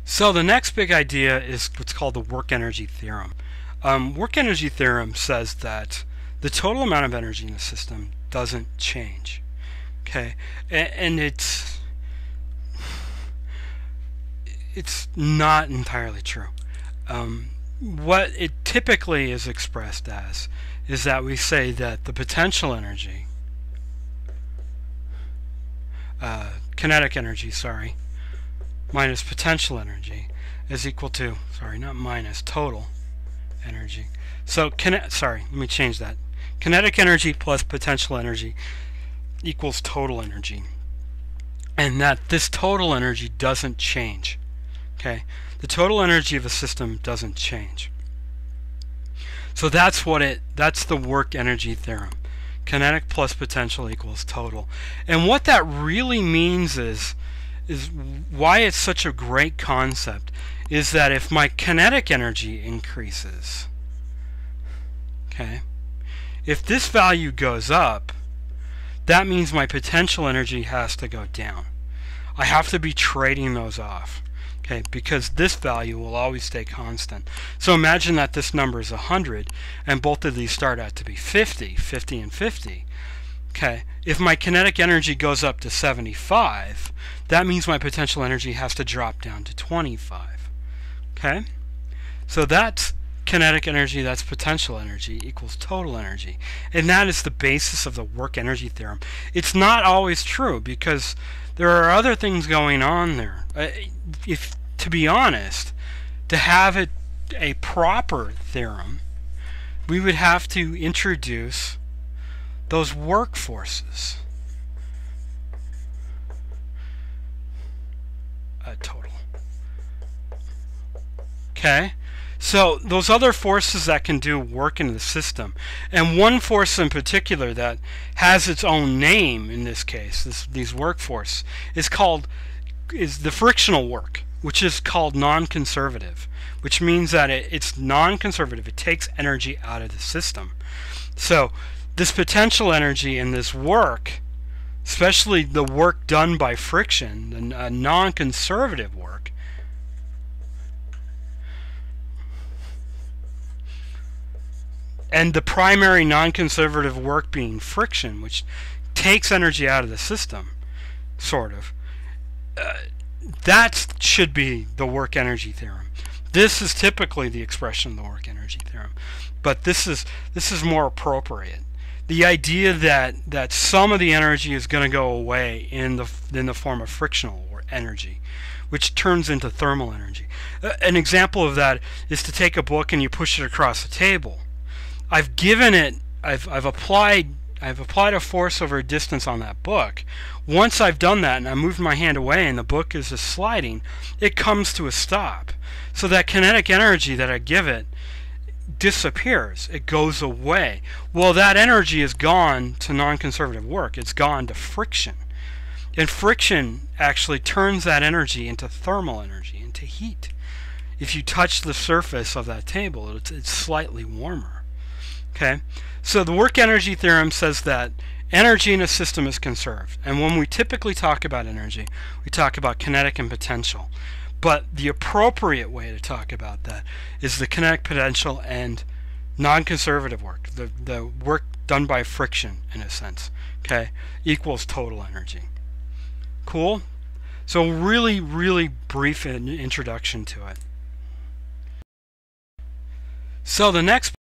So the next big idea is what's called the work energy theorem. Work energy theorem says that the total amount of energy in the system doesn't change. Okay, and it's not entirely true. What it typically is expressed as is that we say that the potential energy, kinetic energy, minus potential energy is equal to, not minus, total energy. So, let me change that. Kinetic energy plus potential energy equals total energy. And that this total energy doesn't change. Okay? The total energy of a system doesn't change. So that's the work energy theorem. Kinetic plus potential equals total. And what that really means is why it's such a great concept is that if my kinetic energy increases, okay, if this value goes up, that means my potential energy has to go down. I have to be trading those off, okay, because this value will always stay constant. So imagine that this number is 100 and both of these start out to be 50 and 50. Okay, if my kinetic energy goes up to 75, that means my potential energy has to drop down to 25. Okay, so that's kinetic energy, that's potential energy, equals total energy. And that is the basis of the work energy theorem. It's not always true because there are other things going on there. If, to be honest, to have it a proper theorem, we would have to introduce those work forces. Total. Okay? So those other forces that can do work in the system, and one force in particular that has its own name in this case, these work force, is the frictional work, which is called non-conservative, which means that it's non-conservative. It takes energy out of the system. So this potential energy and this work, especially the work done by friction, the non-conservative work, and the primary non-conservative work being friction, which takes energy out of the system, that should be the work energy theorem. This is typically the expression of the work energy theorem, but this is more appropriate. The idea that some of the energy is going to go away in the form of frictional energy, which turns into thermal energy. An example of that is to take a book and you push it across the table. I've applied a force over a distance on that book. Once I've done that and I moved my hand away and the book is just sliding, it comes to a stop. So that kinetic energy that I give it disappears. It goes away. Well, that energy is gone to non-conservative work. It's gone to friction. And friction actually turns that energy into thermal energy, into heat. If you touch the surface of that table, it's slightly warmer. Okay? So the work energy theorem says that energy in a system is conserved. And when we typically talk about energy, we talk about kinetic and potential. But the appropriate way to talk about that is the kinetic, potential, and non-conservative work, the work done by friction, in a sense, okay, equals total energy. Cool? So really, really brief introduction to it. So the next